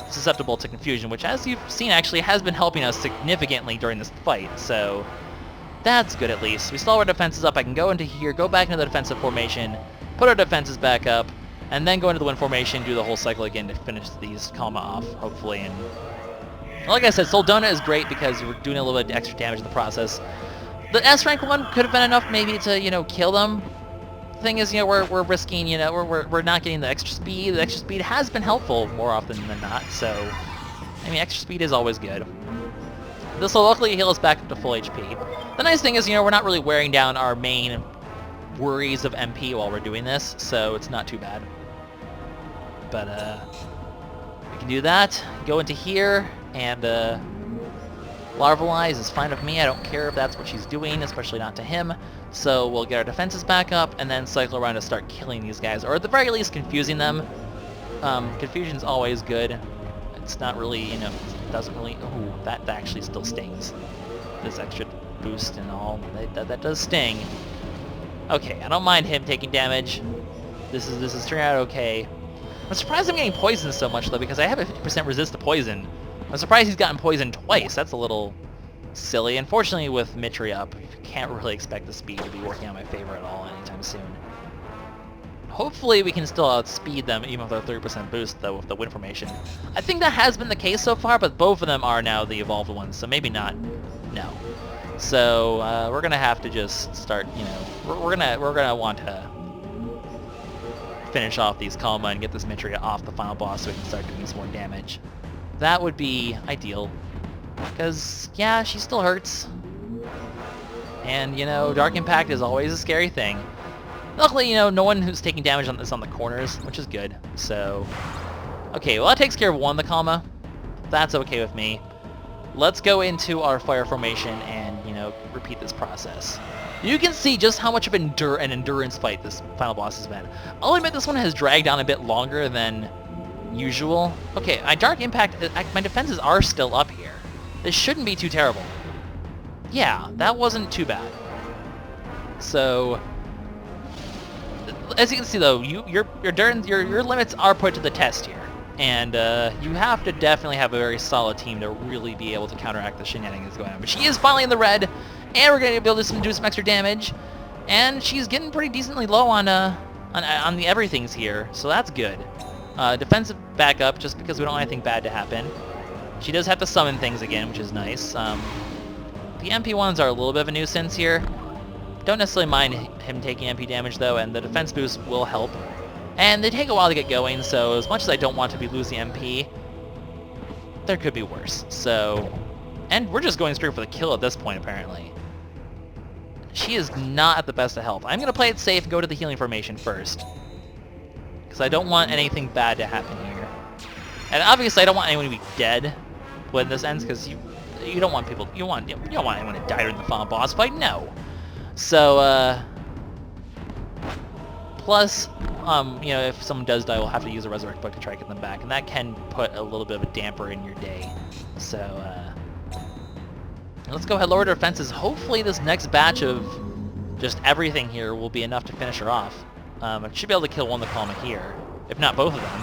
susceptible to confusion, which, as you've seen, actually has been helping us significantly during this fight, so that's good at least. We still have our defenses up. I can go into here, go back into the defensive formation, put our defenses back up, and then go into the wind formation, do the whole cycle again to finish these Kalma off, hopefully. And like I said, Soldona is great because we're doing a little bit of extra damage in the process. The S-rank one could have been enough maybe to, kill them. Thing is, we're risking, we're not getting the extra speed. The extra speed has been helpful more often than not, so, I mean, extra speed is always good. This will luckily heal us back up to full HP. The nice thing is, we're not really wearing down our main worries of MP while we're doing this, so it's not too bad. But, we can do that, go into here, and, Larvalize is fine with me. I don't care if that's what she's doing, especially not to him. So we'll get our defenses back up and then cycle around to start killing these guys, or at the very least confusing them. Confusion's always good. It's not really, it doesn't really... Ooh, that actually still stings. This extra boost and all, that does sting. Okay, I don't mind him taking damage. This is turning out okay. I'm surprised I'm getting poisoned so much, though, because I have a 50% resist to poison. I'm surprised he's gotten poisoned twice. That's a little silly. Unfortunately, with Mitri up, you can't really expect the speed to be working out my favor at all anytime soon. Hopefully, we can still outspeed them, even with our 30% boost, though, with the wind formation. I think that has been the case so far, but both of them are now the evolved ones, so maybe not. No. So, we're gonna have to just start, we're gonna want to finish off these Kalma and get this Mitri off the final boss so we can start doing some more damage. That would be ideal. Because, yeah, she still hurts. And, you know, Dark Impact is always a scary thing. Luckily, you know, no one who's taking damage on this on the corners, which is good. So, okay, well that takes care of one of the comma. That's okay with me. Let's go into our fire formation and, you know, repeat this process. You can see just how much of an endurance fight this final boss has been. I'll admit this one has dragged on a bit longer than usual. Okay, my Dark Impact, my defenses are still up here. This shouldn't be too terrible. Yeah, that wasn't too bad. So, as you can see though, your limits are put to the test here. And you have to definitely have a very solid team to really be able to counteract the shenanigans going on. But she is finally in the red, and we're going to be able to do some extra damage. And she's getting pretty decently low on the everythings here, so that's good. Defensive backup, just because we don't want anything bad to happen. She does have to summon things again, which is nice. The MP ones are a little bit of a nuisance here. Don't necessarily mind him taking MP damage though, and the defense boost will help. And they take a while to get going, so as much as I don't want to be losing MP, there could be worse. So, and we're just going straight for the kill at this point apparently. She is not at the best of health. I'm going to play it safe and go to the healing formation first, because I don't want anything bad to happen here. And obviously I don't want anyone to be dead when this ends, because you don't want people, you don't want anyone to die during the final boss fight, no. So, plus, you know, if someone does die, we'll have to use a resurrect book to try to get them back, and that can put a little bit of a damper in your day. So, let's go ahead, lower our defenses. Hopefully this next batch of just everything here will be enough to finish her off. I should be able to kill one of the Kalma here, if not both of them.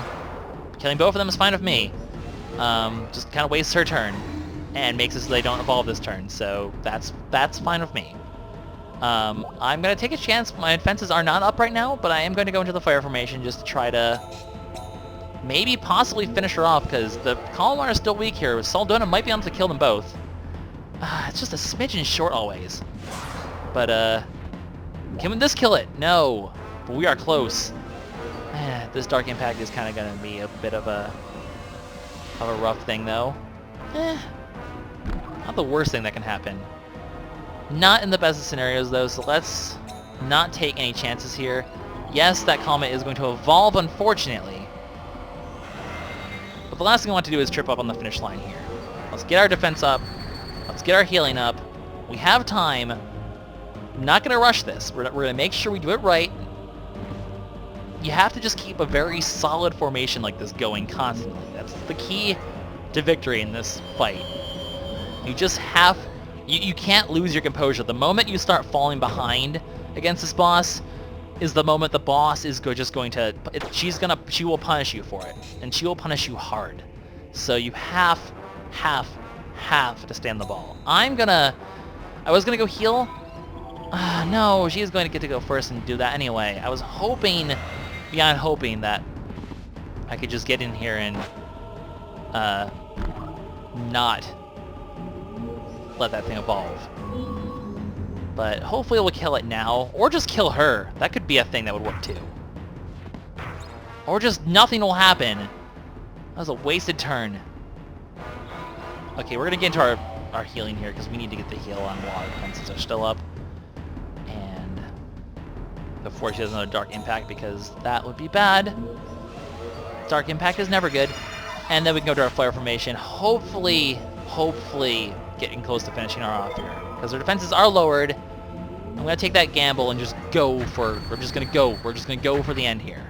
Killing both of them is fine with me. Just kind of wastes her turn, and makes it so they don't evolve this turn, so that's fine with me. I'm going to take a chance. My defenses are not up right now, but I am going to go into the fire formation just to try to maybe possibly finish her off, because the Kalma are still weak here. Saldona might be able to kill them both. It's just a smidgen short always. But, can this kill it? No. But we are close. This Dark Impact is kind of going to be a bit of a rough thing, though. Not the worst thing that can happen. Not in the best of scenarios, though, so let's not take any chances here. Yes, that Kalma is going to evolve, unfortunately. But the last thing I want to do is trip up on the finish line here. Let's get our defense up. Let's get our healing up. We have time. I'm not going to rush this. We're going to make sure we do it right. You have to just keep a very solid formation like this going constantly. That's the key to victory in this fight. You just have... You can't lose your composure. The moment you start falling behind against this boss is the moment the boss is just going to... She will punish you for it. And she will punish you hard. So you have to stand the ball. I was gonna go heal. No, she's going to get to go first and do that anyway. I was hoping, beyond hoping, that I could just get in here and not let that thing evolve. But hopefully we'll kill it now, or just kill her. That could be a thing that would work too. Or just nothing will happen. That was a wasted turn. Okay, we're gonna get into our healing here, because we need to get the heal on while our defenses are still up. And before she does another Dark Impact, because that would be bad. Dark Impact is never good. And then we can go to our Flare Formation. Hopefully getting close to finishing her off here, because her defenses are lowered. I'm gonna take that gamble and just go for... We're just gonna go for the end here.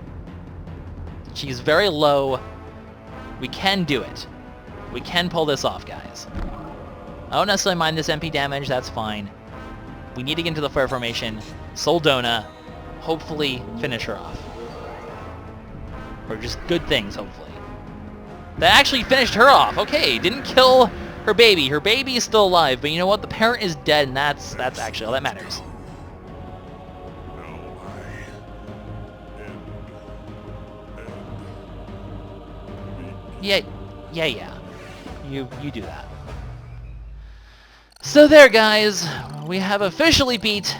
She's very low. We can do it. We can pull this off, guys. I don't necessarily mind this MP damage. That's fine. We need to get into the Flare Formation. Soldona, hopefully finish her off. Or just good things, hopefully. That actually finished her off. Okay, didn't kill her baby. Her baby is still alive, but you know what? The parent is dead, and that's actually all that matters. Yeah. You do that. So there, guys. We have officially beat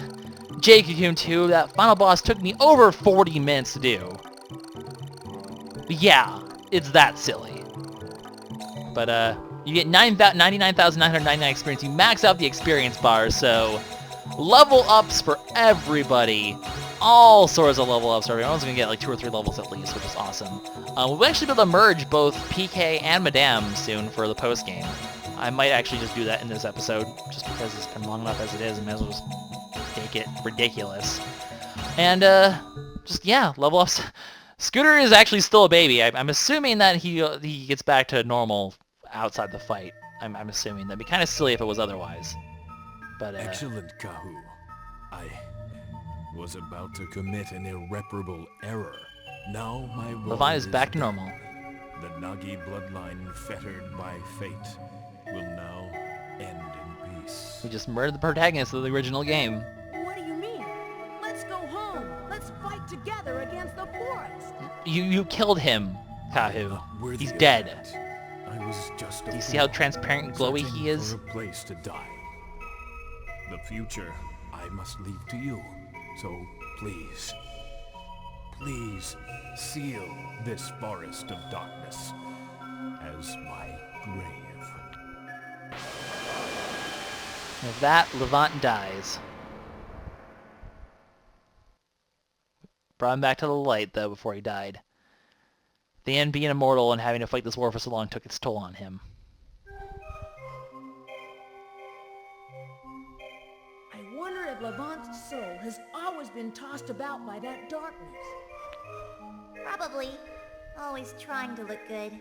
Jade Cocoon 2. That final boss took me over 40 minutes to do. Yeah, it's that silly. But, you get 99,999 experience. You max out the experience bar, so level ups for everybody. All sorts of level ups. Everyone's gonna get like 2 or 3 levels at least, which is awesome. We'll actually be able to merge both PK and Madame soon for the post game. I might actually just do that in this episode, just because it's been long enough as it is, and may as well just make it ridiculous. And just yeah, level ups. Scooter is actually still a baby. I'm assuming that he gets back to normal outside the fight. I'm assuming that'd be kind of silly if it was otherwise. But Excellent, Kahu. I was about to commit an irreparable error. Now my role Levant is back to normal. The Nagi bloodline, fettered by fate, will now end in peace. We just murdered the protagonist of the original game. What do you mean? Let's go home. Let's fight together against the forest. You killed him, Kahu. Not worthy He's of dead. that. I was just a Do you see how fool, transparent and glowy searching he is? for a place to die. The future I must leave to you. So please, please seal this forest of darkness as my grave. With that, Levant dies. Brought him back to the light, though, before he died. The end, being immortal and having to fight this war for so long took its toll on him. I wonder if Levant's soul has always been tossed about by that darkness. Probably. Always trying to look good.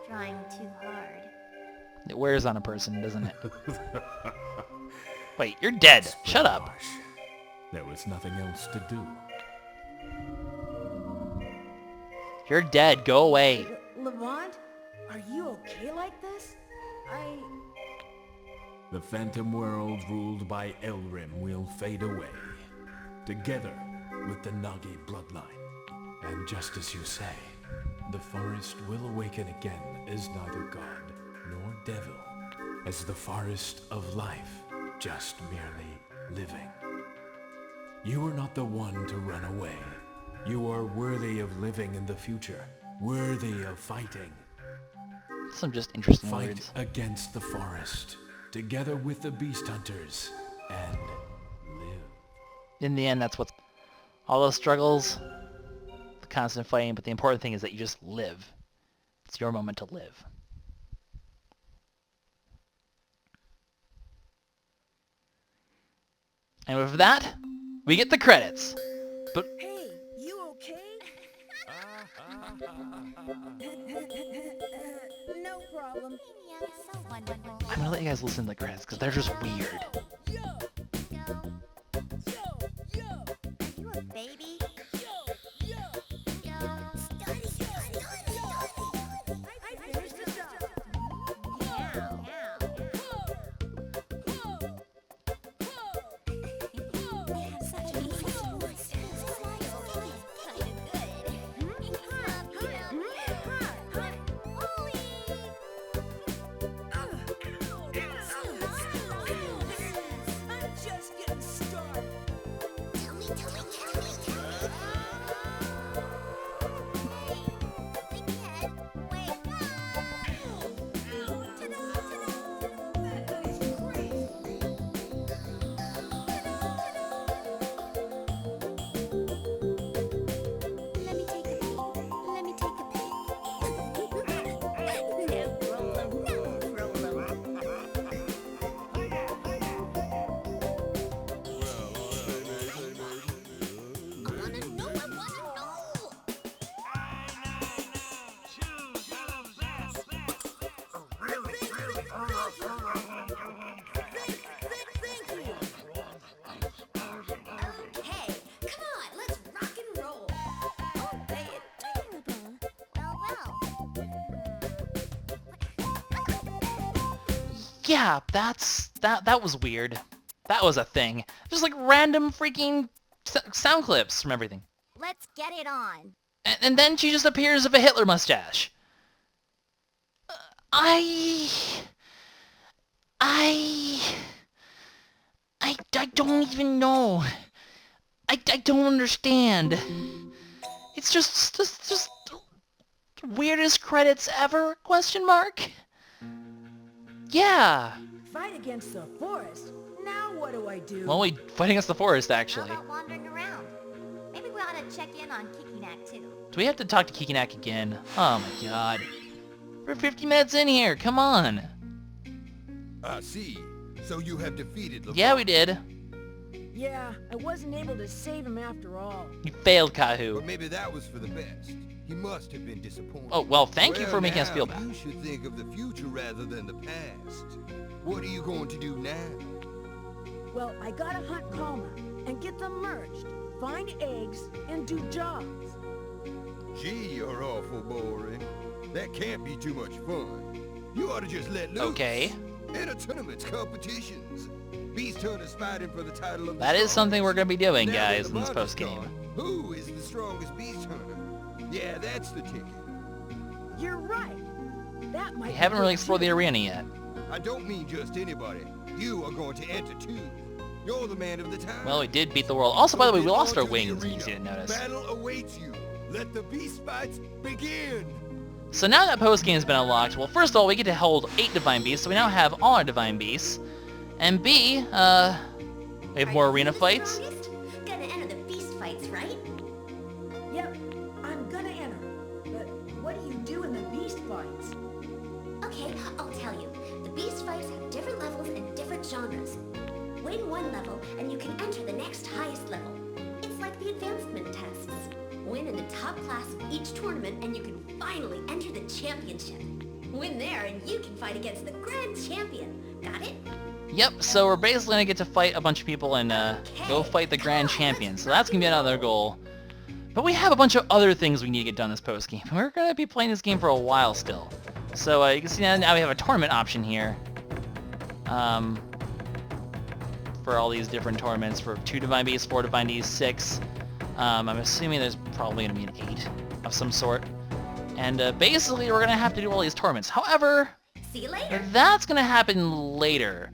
Trying too hard. It wears on a person, doesn't it? Wait, you're dead. Shut up. Gosh, there was nothing else to do. You're dead. Go away. Levant, are you okay like this? The phantom world ruled by Elrim will fade away, together with the Nagi bloodline. And just as you say, the forest will awaken again as neither god nor devil, as the forest of life, just merely living. You are not the one to run away. You are worthy of living in the future, worthy of fighting. Some just interesting Fight words. against the forest, together with the beast hunters, and live. In the end, that's what's... all those struggles, the constant fighting, but the important thing is that you just live. It's your moment to live. And with that, we get the credits. But Hey, you okay? No problem. Yeah, so wonderful. I'm gonna let you guys listen to the credits because they're just weird. Yo, yo, yo. Are you a baby? I finished the job. Such an easy voice. Kind of good. I'm just getting started. Let me take a peek. No problem, no problem. I wanna know. Okay, come on, let's rock and roll. Obey it. Yeah, that was weird. That was a thing. Just like random freaking sound clips from everything. Let's get it on. And then she just appears with a Hitler mustache. I don't even know. I don't understand. It's just weirdest credits ever? Question mark. Yeah. Fight against the forest? Now what do I do? Well, we fight against the forest, How actually. about wandering around? Maybe we ought to check in on Kikinak too. Do we have to talk to Kikinak again? Oh my god. We're 50 minutes in here, come on. I see. So you have defeated Levant. Yeah, we did. Yeah, I wasn't able to save him after all. You failed, But Kahu. maybe that was for the best. He must have been disappointed. Oh, well, thank you Well, for making us now feel bad. You should think of the future rather than the past. What are you going to do now? Well, I gotta hunt Kalma and get them merged, find eggs, and do jobs. Gee, you're awful boring. That can't be too much fun. You ought to just let loose. Okay. Enter tournaments, competitions. Beast hunters fighting for the title of the That is something we're going to be doing, Now that guys, in this Levant is post-game. gone, who is the strongest beast hunter? Yeah, that's the ticket. You're right. That might We be haven't really good, explored the too. arena yet. I don't mean just anybody. You are going to enter too. You're the man of the time. Well, we did beat the world. Also, by the way, we Get lost our onto the wings, in arena. case you didn't notice. Battle awaits you. Let the beast fights begin. So now that post-game has been unlocked, well, first of all, we get to hold 8 Divine Beasts, so we now have all our Divine Beasts. And B, we have more arena fights. Gonna enter the beast fights, right? Yep, I'm gonna enter. But what do you do in the beast fights? Okay, I'll tell you. The beast fights have different levels and different genres. Win one level, and you can enter the next highest level. It's like the advancement tests. Win in the top class of each tournament, and you can finally enter the championship. Win there, and you can fight against the grand champion. Got it? Yep, so we're basically going to get to fight a bunch of people and go fight the Grand Champion. So that's going to be another goal. But we have a bunch of other things we need to get done this post-game. We're going to be playing this game for a while still. So you can see now we have a tournament option here. For all these different tournaments, for 2 Divine Beasts, 4 Divine Beasts, 6. I'm assuming there's probably going to be an 8 of some sort. And basically we're going to have to do all these tournaments. However, See you later. that's going to happen later.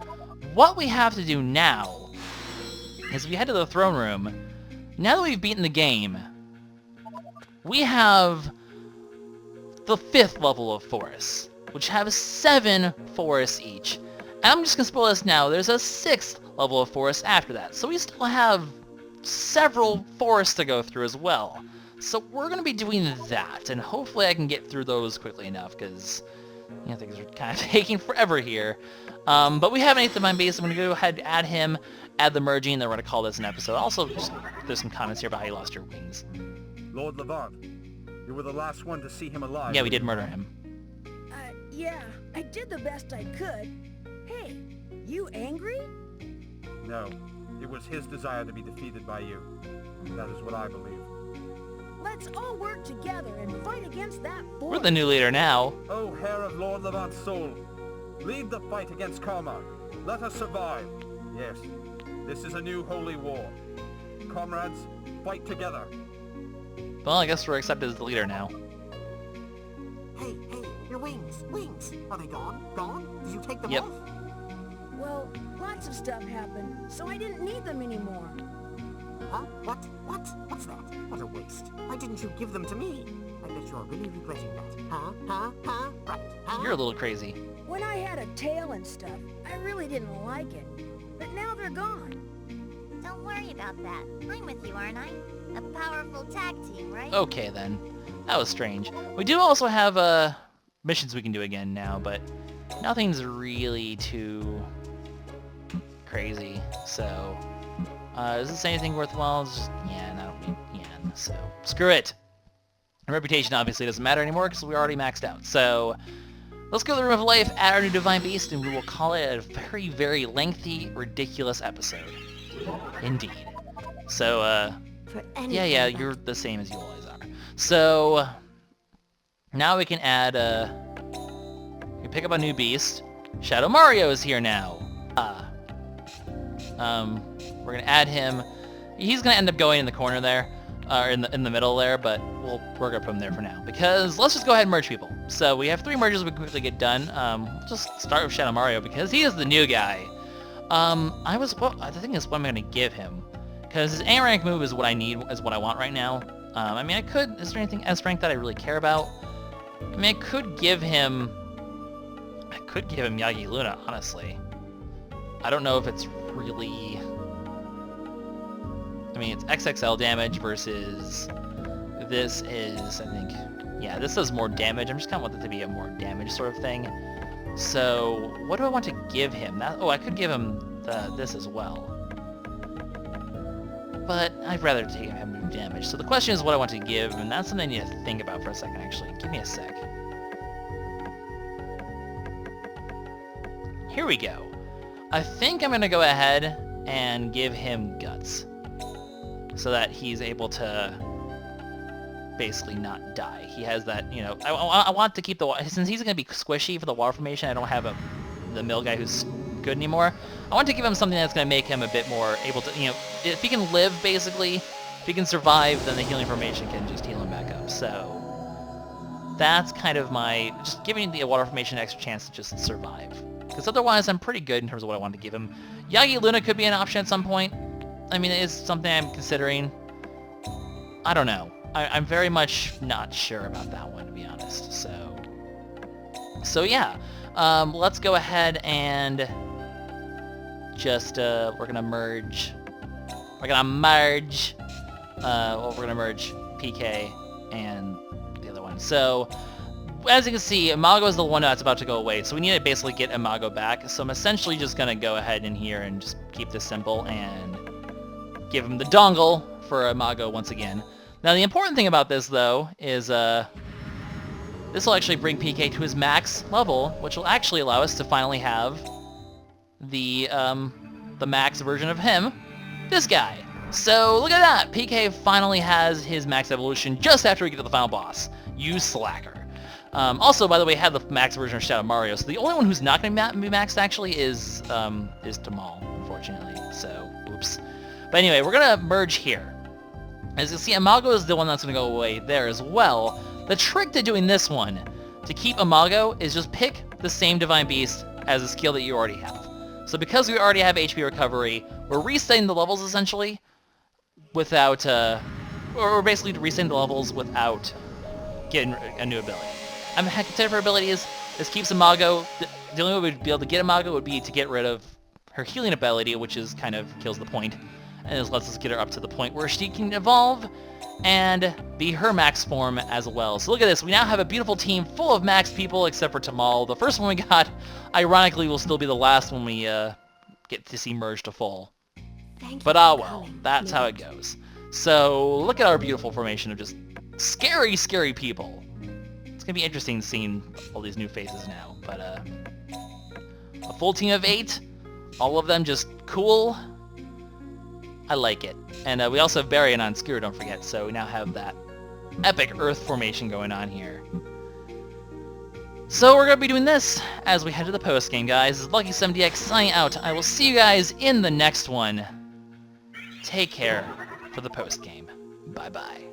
What we have to do now is we head to the throne room. Now that we've beaten the game, we have the 5th level of forests, which have 7 forests each. And I'm just going to spoil this now. There's a 6th level of forest after that. So we still have several forests to go through as well. So we're going to be doing that, and hopefully I can get through those quickly enough, because you know, things are kind of taking forever here. But we have an 8th Divine Beast. I'm going to go ahead and add him, add the merging, and then we're going to call this an episode. Also, just, there's some comments here about how you lost your wings. Lord Levant, you were the last one to see him alive. Yeah, we did murder him. Yeah, I did the best I could. Hey, you angry? No, it was his desire to be defeated by you. That is what I believe. Let's all work together and fight against that force. We're the new leader now. O hair of Lord Levant's soul, lead the fight against karma. Let us survive. Yes, this is a new holy war. Comrades, fight together. Well, I guess we're accepted as the leader now. Hey, your wings, Are they gone? Gone? Did you take them Yep. off? Well, lots of stuff happened, so I didn't need them anymore. Huh? What? What's that? What a waste. Why didn't you give them to me? I bet you're really regretting that. Huh? Right, huh? You're a little crazy. When I had a tail and stuff, I really didn't like it. But now they're gone. Don't worry about that. I'm with you, aren't I? A powerful tag team, right? Okay, then. That was strange. We do also have missions we can do again now, but nothing's really too crazy. So, is this anything worthwhile? It's just, so screw it. Our reputation obviously doesn't matter anymore because we're already maxed out. So, let's go to the Room of Life, add our new Divine Beast, and we will call it a very, very lengthy, ridiculous episode. Indeed. So, For yeah, you're the same as you always are. So, now we can add, we pick up a new beast. Shadow Mario is here now. We're gonna add him. He's gonna end up going in the corner there, or in the middle there, but we'll work up from there for now. Because let's just go ahead and merge people. So we have 3 merges we can quickly get done. We'll just start with Shadow Mario because he is the new guy. The thing is, what I'm gonna give him? Because his A rank move is what I need, is what I want right now. I mean, is there anything S rank that I really care about? I mean, I could give him Yagi Luna, honestly. I don't know if it's really... I mean, it's XXL damage versus... This is, I think... Yeah, this does more damage. I'm just kind of want it to be a more damage sort of thing. So, what do I want to give him? Oh, I could give him this as well. But I'd rather take him move damage. So the question is what I want to give, and that's something I need to think about for a second, actually. Give me a sec. Here we go. I think I'm going to go ahead and give him Guts. So that he's able to basically not die. He has that, you know... I want to keep the... Since he's going to be squishy for the water formation, I don't have the mill guy who's good anymore. I want to give him something that's going to make him a bit more able to, you know, if he can live, basically, if he can survive, then the healing formation can just heal him back up. So that's kind of my, just giving the water formation an extra chance to just survive. Because otherwise, I'm pretty good in terms of what I want to give him. Yagi Luna could be an option at some point. I mean, it is something I'm considering. I don't know. I'm very much not sure about that one, to be honest. So yeah. Let's go ahead and just, we're gonna merge PK and the other one. So, as you can see, Imago is the one that's about to go away, so we need to basically get Imago back. So I'm essentially just gonna go ahead in here and just keep this simple and give him the dongle for Imago once again. Now the important thing about this, though, is this will actually bring PK to his max level, which will actually allow us to finally have the max version of him, this guy. So look at that! PK finally has his max evolution just after we get to the final boss. You slacker. Also, by the way, had the max version of Shadow Mario, so the only one who's not going to be maxed actually is Tamal, unfortunately. So, oops. But anyway, we're going to merge here. As you see, Imago is the one that's going to go away there as well. The trick to doing this one, to keep Imago, is just pick the same Divine Beast as a skill that you already have. So because we already have HP recovery, we're resetting the levels essentially without, or we're basically resetting the levels without getting a new ability. I'm content for abilities. This keeps Imago. The only way we'd be able to get Imago would be to get rid of her healing ability, which is kind of kills the point. And this lets us get her up to the point where she can evolve and be her max form as well. So look at this. We now have a beautiful team full of max people except for Tamal. The first one we got, ironically, will still be the last one we get to see merge to full. But well, that's how it goes. So look at our beautiful formation of just scary, scary people. It's going to be interesting seeing all these new faces now. But a full team of 8, all of them just cool. I like it. And we also have Baryon on Skewer, don't forget, so we now have that epic Earth formation going on here. So we're going to be doing this as we head to the post-game, guys. This is LuckySevenDX signing out. I will see you guys in the next one. Take care for the post-game. Bye-bye.